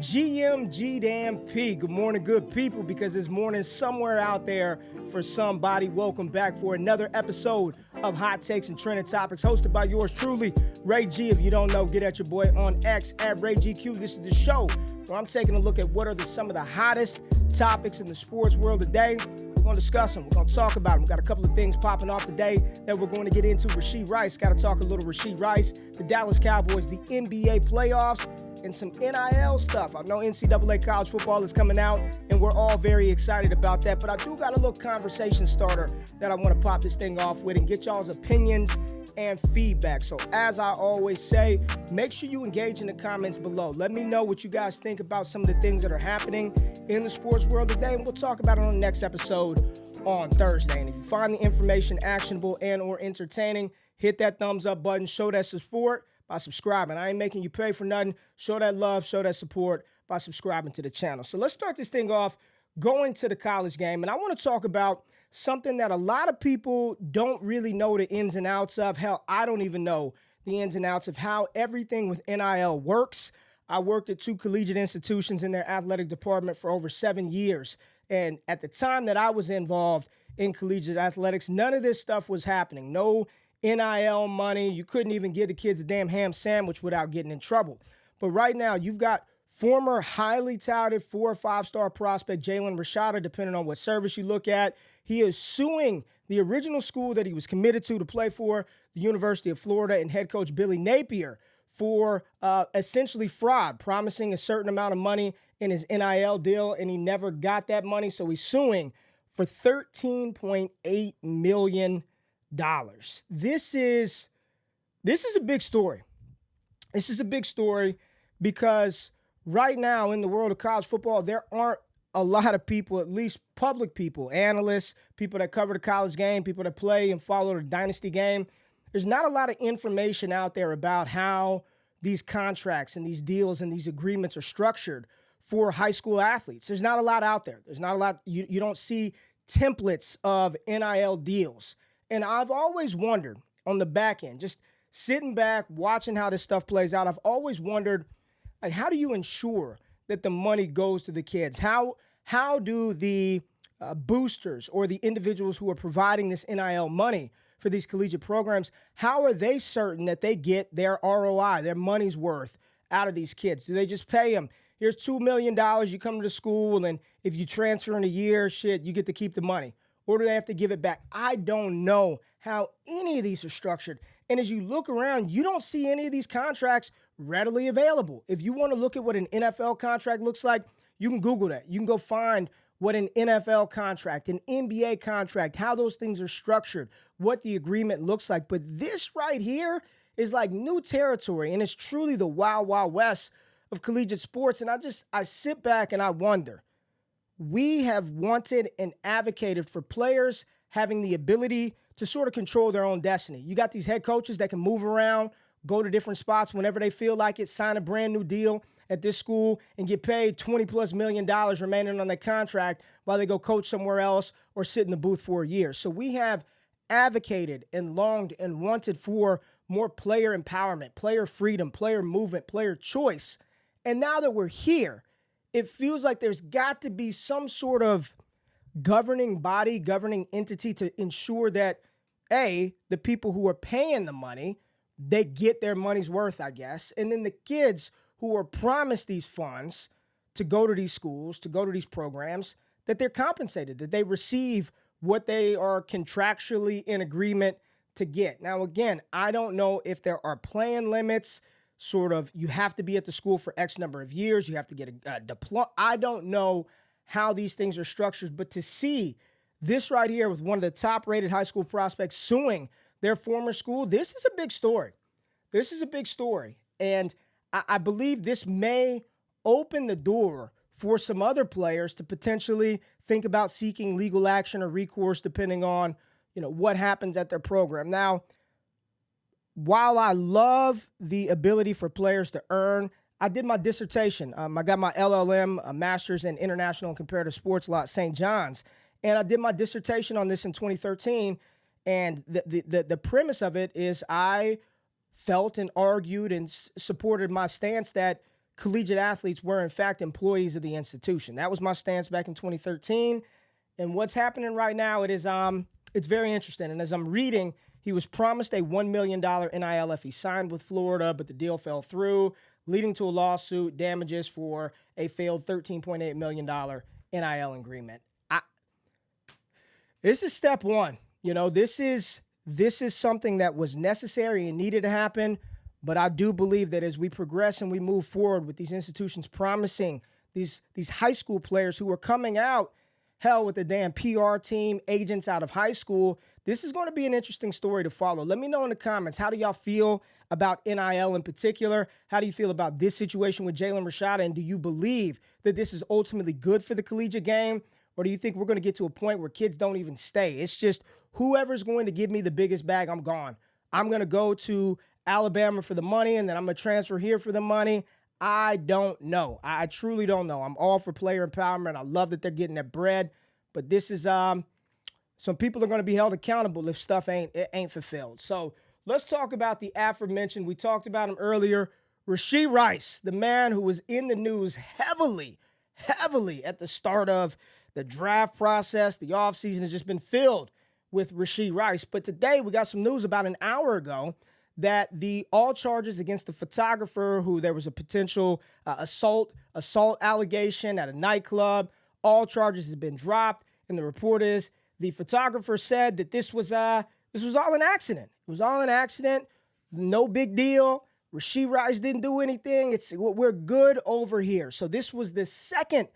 GMGP. Good morning, good people, because it's morning somewhere out there for somebody. Welcome back for another episode of Hot Takes and Trending Topics, hosted by yours truly, Ray G. If you don't know, get at your boy on X at Ray GQ. This is the show where I'm taking a look at what are some of the hottest topics in the sports world today. We're going to discuss them. We're going to talk about them. We've got a couple of things popping off today that we're going to get into. Rashee Rice, got to talk a little Rashee Rice, the Dallas Cowboys, the NBA playoffs, and some NIL stuff. I know NCAA college football is coming out, and we're all very excited about that. But I do got a little conversation starter that I want to pop this thing off with and get y'all's opinions and feedback. So as I always say, make sure you engage in the comments below. Let me know what you guys think about some of the things that are happening in the sports world today, and we'll talk about it on the next episode on Thursday. And if you find the information actionable and or entertaining, hit that thumbs up button, show that support by subscribing. I ain't making you pay for nothing. Show that love, show that support by subscribing to the channel. So let's start this thing off going to the college game. And I want to talk about something that a lot of people don't really know the ins and outs of. Hell, I don't even know the ins and outs of how everything with NIL works. I worked at two collegiate institutions in their athletic department for over 7 years. And at the time that I was involved in collegiate athletics, none of this stuff was happening. No NIL money. You couldn't even give the kids a damn ham sandwich without getting in trouble. But right now, you've got former highly touted 4- or 5-star prospect Jalen Rashada, depending on what service you look at. He is suing the original school that he was committed to play for, the University of Florida, and head coach Billy Napier for essentially fraud, promising a certain amount of money in his NIL deal, and he never got that money. So he's suing for $13.8 million. This is a big story. This is a big story because right now in the world of college football, there aren't a lot of people, at least public people, analysts, people that cover the college game, people that play and follow the dynasty game. There's not a lot of information out there about how these contracts and these deals and these agreements are structured for high school athletes. There's not a lot out there. There's not a lot. You don't see templates of NIL deals. And I've always wondered on the back end, just sitting back, watching how this stuff plays out, I've always wondered, like, how do you ensure that the money goes to the kids? How do the boosters or the individuals who are providing this NIL money for these collegiate programs, how are they certain that they get their ROI, their money's worth out of these kids? Do they just pay them, here's $2 million, you come to the school, and if you transfer in a year, shit, you get to keep the money? Or do they have to give it back? I don't know how any of these are structured. And as you look around, you don't see any of these contracts readily available. If you want to look at what an NFL contract looks like, you can Google that. You can go find what an NFL contract, an NBA contract, how those things are structured, what the agreement looks like. But this right here is like new territory, and it's truly the wild, wild west of collegiate sports. And I sit back and I wonder, we have wanted and advocated for players having the ability to sort of control their own destiny. You got these head coaches that can move around, go to different spots whenever they feel like it, sign a brand new deal at this school and get paid $20+ million remaining on their contract while they go coach somewhere else or sit in the booth for a year. So we have advocated and longed and wanted for more player empowerment, player freedom, player movement, player choice. And now that we're here, it feels like there's got to be some sort of governing body, governing entity to ensure that, A, the people who are paying the money, they get their money's worth, I guess. And then the kids who are promised these funds to go to these schools, to go to these programs, that they're compensated, that they receive what they are contractually in agreement to get. Now, again, I don't know if there are plan limits, sort of, you have to be at the school for X number of years, you have to get a diploma. I don't know how these things are structured, but to see this right here with one of the top-rated high school prospects suing their former school, this is a big story. This is a big story, and I believe this may open the door for some other players to potentially think about seeking legal action or recourse depending on, what happens at their program. Now, while I love the ability for players to earn, I did my dissertation. I got my LLM, a master's in international and comparative sports law at St. John's, and I did my dissertation on this in 2013. And the premise of it is I felt and argued and supported my stance that collegiate athletes were, in fact, employees of the institution. That was my stance back in 2013. And what's happening right now, it's very interesting. And as I'm reading, he was promised a $1 million NIL if he signed with Florida, but the deal fell through, leading to a lawsuit, damages for a failed $13.8 million NIL agreement. This is step one. This is something that was necessary and needed to happen. But I do believe that as we progress and we move forward with these institutions promising these high school players who are coming out, hell, with the damn PR team, agents out of high school, this is going to be an interesting story to follow. Let me know in the comments, how do y'all feel about NIL in particular? How do you feel about this situation with Jalen Rashada? And do you believe that this is ultimately good for the collegiate game? Or do you think we're going to get to a point where kids don't even stay? It's just whoever's going to give me the biggest bag, I'm gone. I'm going to go to Alabama for the money, and then I'm going to transfer here for the money. I don't know. I truly don't know. I'm all for player empowerment. I love that they're getting their bread. But this is some people are going to be held accountable if stuff ain't fulfilled. So let's talk about the aforementioned. We talked about him earlier. Rashee Rice, the man who was in the news heavily at the start of the draft process. The offseason has just been filled with Rashee Rice. But today we got some news about an hour ago that all charges against the photographer, who there was a potential assault allegation at a nightclub, all charges have been dropped. And the report is the photographer said that this was all an accident. It was all an accident. No big deal. Rashee Rice didn't do anything. We're good over here. So this was the second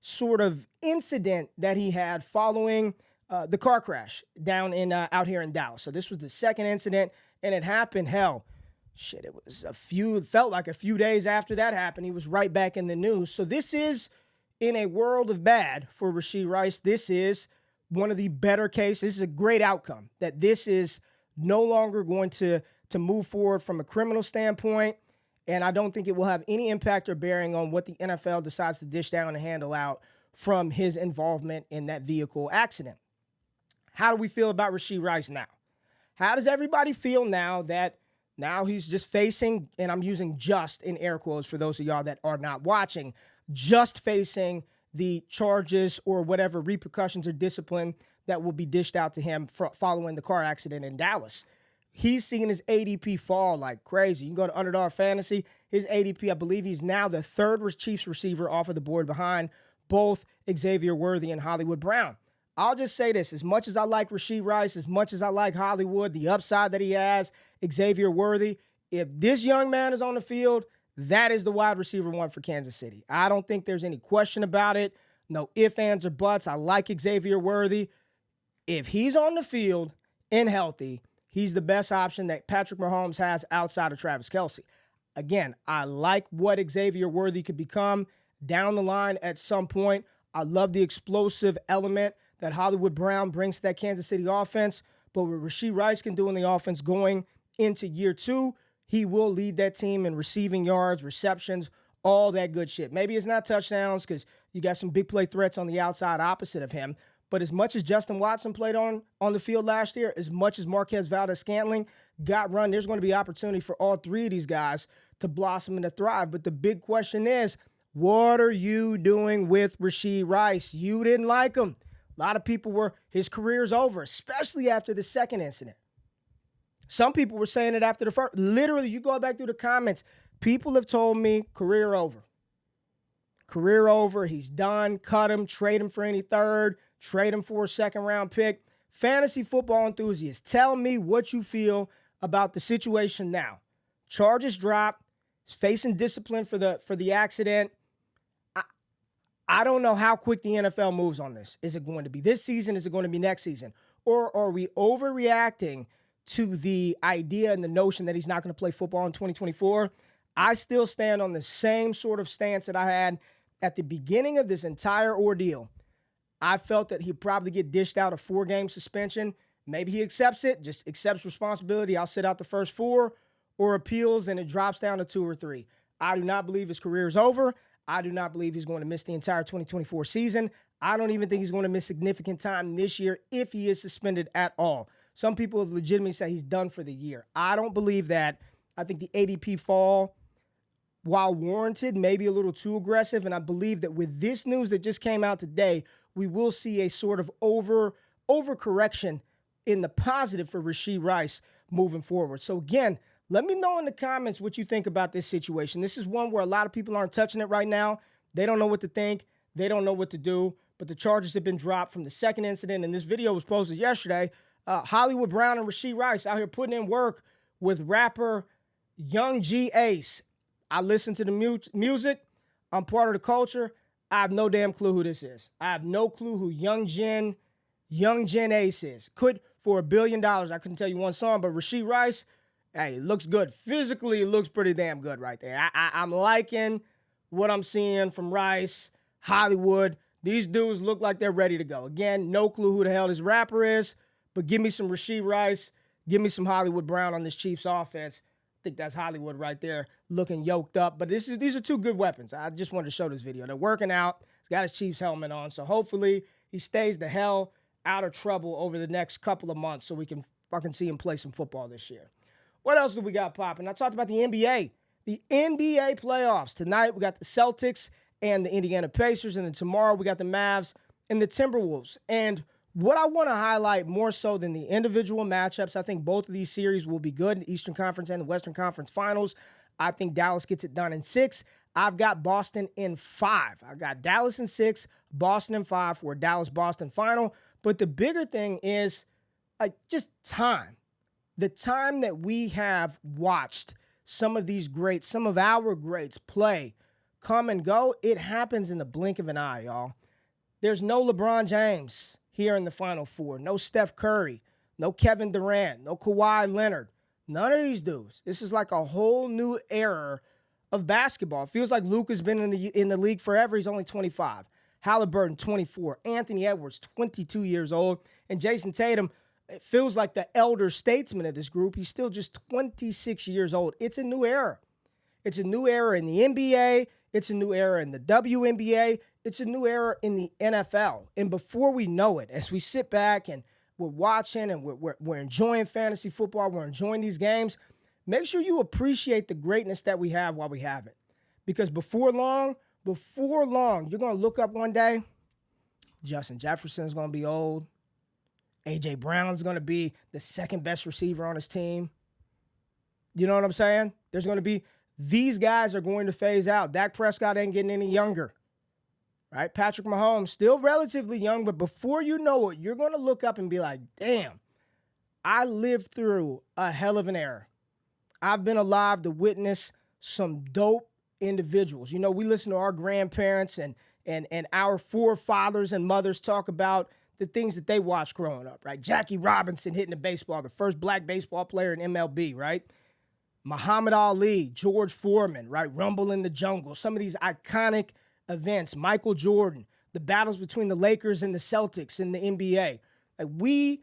sort of incident that he had following the car crash down out here in Dallas. So this was the second incident, and it happened, it felt like a few days after that happened, he was right back in the news. So this is, in a world of bad for Rashee Rice, this is one of the better cases. This is a great outcome, that this is no longer going to move forward from a criminal standpoint. And I don't think it will have any impact or bearing on what the NFL decides to dish down and handle out from his involvement in that vehicle accident. How do we feel about Rashee Rice now? How does everybody feel now that he's just facing, and I'm using just in air quotes for those of y'all that are not watching, just facing the charges or whatever repercussions or discipline that will be dished out to him following the car accident in Dallas? He's seeing his ADP fall like crazy. You can go to Underdog Fantasy. His ADP, I believe he's now the third Chiefs receiver off of the board behind both Xavier Worthy and Hollywood Brown. I'll just say this. As much as I like Rashee Rice, as much as I like Hollywood, the upside that he has, Xavier Worthy, if this young man is on the field, that is the wide receiver one for Kansas City. I don't think there's any question about it. No ifs, ands, or buts. I like Xavier Worthy. If he's on the field and healthy, he's the best option that Patrick Mahomes has outside of Travis Kelce. Again, I like what Xavier Worthy could become down the line at some point. I love the explosive element that Hollywood Brown brings to that Kansas City offense. But what Rashee Rice can do in the offense going into year two, he will lead that team in receiving yards, receptions, all that good shit. Maybe it's not touchdowns because you got some big play threats on the outside opposite of him. But as much as Justin Watson played on the field last year, as much as Marquez Valdez-Scantling got run, there's going to be opportunity for all three of these guys to blossom and to thrive. But the big question is, what are you doing with Rashee Rice? You didn't like him. A lot of people his career's over, especially after the second incident. Some people were saying it after the first. Literally, you go back through the comments, people have told me career over. Career over, he's done, cut him, trade him for any third, trade him for a second-round pick. Fantasy football enthusiasts, tell me what you feel about the situation now. Charges dropped. He's facing discipline for the accident. I don't know how quick the NFL moves on this. Is it going to be this season? Is it going to be next season? Or are we overreacting to the idea and the notion that he's not going to play football in 2024? I still stand on the same sort of stance that I had at the beginning of this entire ordeal. I felt that he'd probably get dished out a 4-game suspension. Maybe he accepts it, just accepts responsibility. I'll sit out the first 4, or appeals and it drops down to 2 or 3. I do not believe his career is over. I do not believe he's going to miss the entire 2024 season. I don't even think he's going to miss significant time this year if he is suspended at all. Some people have legitimately said he's done for the year. I don't believe that. I think the ADP fall while warranted, maybe a little too aggressive. And I believe that with this news that just came out today, we will see a sort of overcorrection in the positive for Rashee Rice moving forward. So again, let me know in the comments what you think about this situation. This is one where a lot of people aren't touching it right now. They don't know what to think. They don't know what to do. But the charges have been dropped from the second incident, and this video was posted yesterday. Hollywood Brown and Rashee Rice out here putting in work with rapper Young G Ace. I listen to the music. I'm part of the culture. I have no damn clue who this is. I have no clue who Young Gen Ace is. Could for $1 billion. I couldn't tell you one song, but Rashee Rice, hey, it looks good. Physically, it looks pretty damn good right there. I'm liking what I'm seeing from Rice, Hollywood. These dudes look like they're ready to go. Again, no clue who the hell this rapper is, but give me some Rashee Rice. Give me some Hollywood Brown on this Chiefs offense. I think that's Hollywood right there looking yoked up. But these are two good weapons. I just wanted to show this video. They're working out. He's got his Chiefs helmet on. So hopefully he stays the hell out of trouble over the next couple of months so we can fucking see him play some football this year. What else do we got popping? I talked about the NBA. The NBA playoffs. Tonight we got the Celtics and the Indiana Pacers. And then tomorrow we got the Mavs and the Timberwolves. And what I want to highlight more so than the individual matchups, I think both of these series will be good in the Eastern Conference and the Western Conference Finals. I think Dallas gets it done in 6. I've got Boston in 5. I've got Dallas in 6, Boston in 5 for a Dallas-Boston final. But the bigger thing is just time. The time that we have watched some of these greats, some of our greats play, come and go, it happens in the blink of an eye, y'all. There's no LeBron James here in the Final Four. No Steph Curry. No Kevin Durant. No Kawhi Leonard. None of these dudes. This is like a whole new era of basketball. It feels like Luka's been in the league forever. He's only 25. Halliburton, 24. Anthony Edwards, 22 years old. And Jason Tatum, it feels like the elder statesman of this group. He's still just 26 years old. It's a new era. It's a new era in the NBA. It's a new era in the WNBA. It's a new era in the NFL. And before we know it, as we sit back and we're watching and we're enjoying fantasy football, we're enjoying these games, make sure you appreciate the greatness that we have while we have it. Because before long, you're going to look up one day, Justin Jefferson's going to be old. A.J. Brown's going to be the second best receiver on his team. You know what I'm saying? There's going to be, these guys are going to phase out. Dak Prescott ain't getting any younger. Right? Patrick Mahomes, still relatively young, but before you know it, you're going to look up and be like, damn, I lived through a hell of an era. I've been alive to witness some dope individuals. You know, we listen to our grandparents and our forefathers and mothers talk about the things that they watched growing up, right? Jackie Robinson hitting the baseball, the first black baseball player in MLB, right? Muhammad Ali, George Foreman, right? Rumble in the Jungle, some of these iconic events, Michael Jordan, the battles between the Lakers and the Celtics in the NBA. Like, we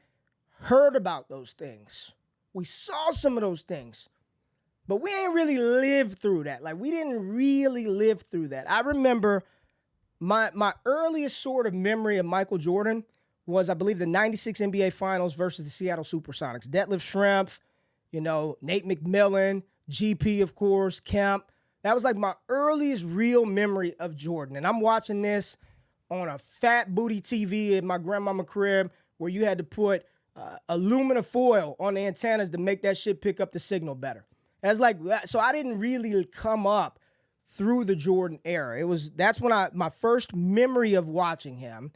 heard about those things. We saw some of those things, but we ain't really lived through that. Like, we didn't really live through that. I remember my earliest sort of memory of Michael Jordan was, I believe, the 96 NBA Finals versus the Seattle Supersonics. Detlef Schrempf, you know, Nate McMillan, GP, of course, Kemp. That was like my earliest real memory of Jordan. And I'm watching this on a fat booty TV in my grandmama crib where you had to put aluminum foil on the antennas to make that shit pick up the signal better. That's like, so I didn't really come up through the Jordan era. That's when my first memory of watching him,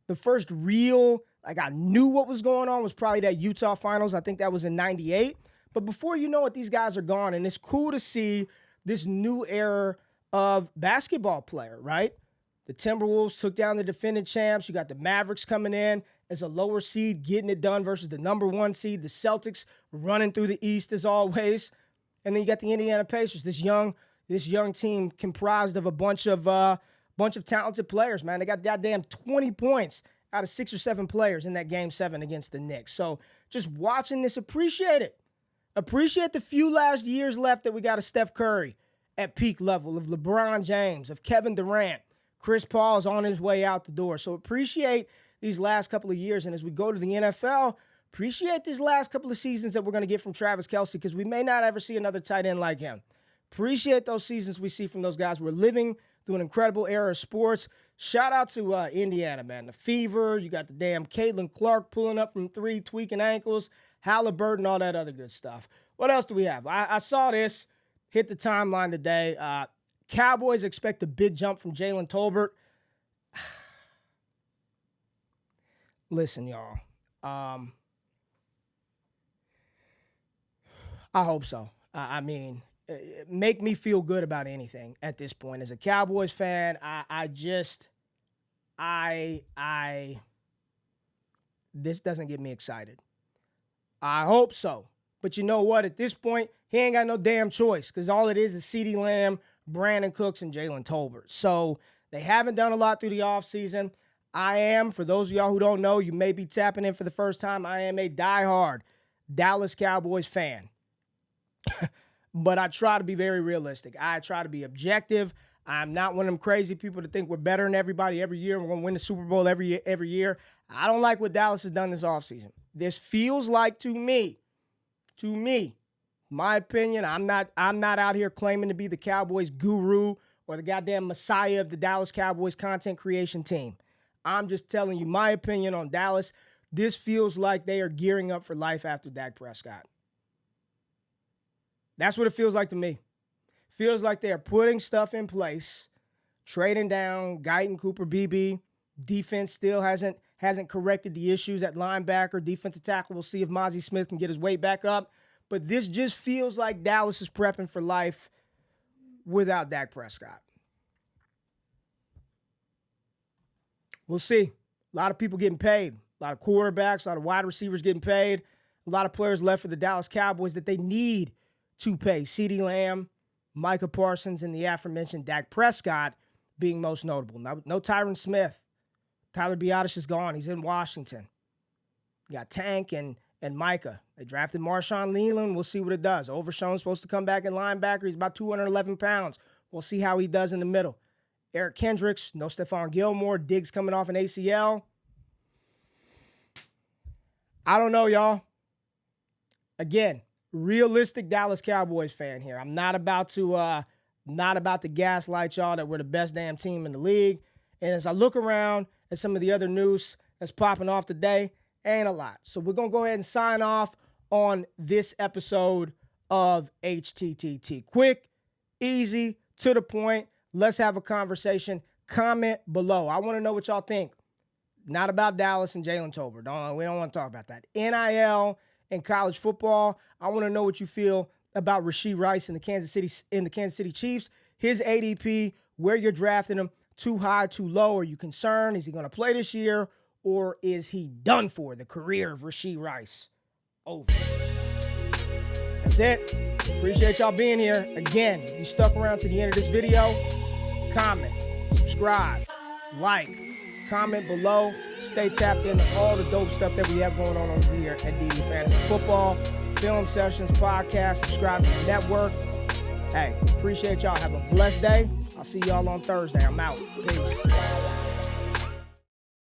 the first real, like, I knew what was going on was probably that Utah Finals. I think that was in 98. But before you know it, these guys are gone. And it's cool to see this new era of basketball player, right? The Timberwolves took down the defending champs. You got the Mavericks coming in as a lower seed, getting it done versus the number 1 seed. The Celtics running through the East as always. And then you got the Indiana Pacers, this young team comprised of a bunch of talented players, man. They got goddamn 20 points out of 6 or 7 players in that Game 7 against the Knicks. So just watching this, appreciate it. Appreciate the few last years left that we got of Steph Curry at peak level, of LeBron James, of Kevin Durant. Chris Paul is on his way out the door. So appreciate these last couple of years. And as we go to the NFL, appreciate these last couple of seasons that we're going to get from Travis Kelce, because we may not ever see another tight end like him. Appreciate those seasons we see from those guys. We're living through an incredible era of sports. Shout out to Indiana, man. The Fever. You got the damn Caitlin Clark pulling up from 3, tweaking ankles. Halliburton, all that other good stuff. What else do we have? I saw this hit the timeline today. Cowboys expect a big jump from Jalen Tolbert. Listen, y'all. I hope so. I mean, make me feel good about anything at this point. As a Cowboys fan, this doesn't get me excited. I hope so. But you know what? At this point, he ain't got no damn choice because all it is CeeDee Lamb, Brandon Cooks, and Jalen Tolbert. So they haven't done a lot through the offseason. I am, for those of y'all who don't know, you may be tapping in for the first time, I am a diehard Dallas Cowboys fan. But I try to be very realistic. I try to be objective. I'm not one of them crazy people to think we're better than everybody every year. We're going to win the Super Bowl every year. I don't like what Dallas has done this offseason. This feels like to me, my opinion, I'm not out here claiming to be the Cowboys guru or the goddamn messiah of the Dallas Cowboys content creation team. I'm just telling you my opinion on Dallas. This feels like they are gearing up for life after Dak Prescott. That's what it feels like to me. Feels like they are putting stuff in place, trading down Guyton, Cooper, BB. Defense still hasn't corrected the issues at linebacker. Defensive tackle, we'll see if Mozzie Smith can get his weight back up. But this just feels like Dallas is prepping for life without Dak Prescott. We'll see. A lot of people getting paid. A lot of quarterbacks, a lot of wide receivers getting paid. A lot of players left for the Dallas Cowboys that they need to pay. CeeDee Lamb, Micah Parsons, and the aforementioned Dak Prescott being most notable. No Tyron Smith. Tyler Biadasz is gone. He's in Washington. You got Tank and Micah. They drafted Marshawn Leland. We'll see what it does. Overshown's supposed to come back in linebacker. He's about 211 pounds. We'll see how he does in the middle. Eric Kendricks, no Stephon Gilmore. Diggs coming off an ACL. I don't know, y'all. Again, realistic Dallas Cowboys fan here. I'm not about to gaslight y'all that we're the best damn team in the league. And as I look around at some of the other news that's popping off today, ain't a lot. So we're going to go ahead and sign off on this episode of HTTT. Quick, easy, to the point. Let's have a conversation. Comment below. I want to know what y'all think. Not about Dallas and Jalen Tolbert. We don't want to talk about that. NIL and college football. I want to know what you feel about Rashee Rice in the Kansas City Chiefs. His ADP, where you're drafting him, too high, too low. Are you concerned? Is he going to play this year, or is he done for? The career of Rashee Rice over. That's it. Appreciate y'all being here. Again, if you stuck around to the end of this video, comment, subscribe, like, comment below. Stay tapped into all the dope stuff that we have going on over here at DD Fantasy Football. Film sessions, podcasts, subscribe to the network. Hey, appreciate y'all. Have a blessed day. I'll see y'all on Thursday. I'm out. Peace.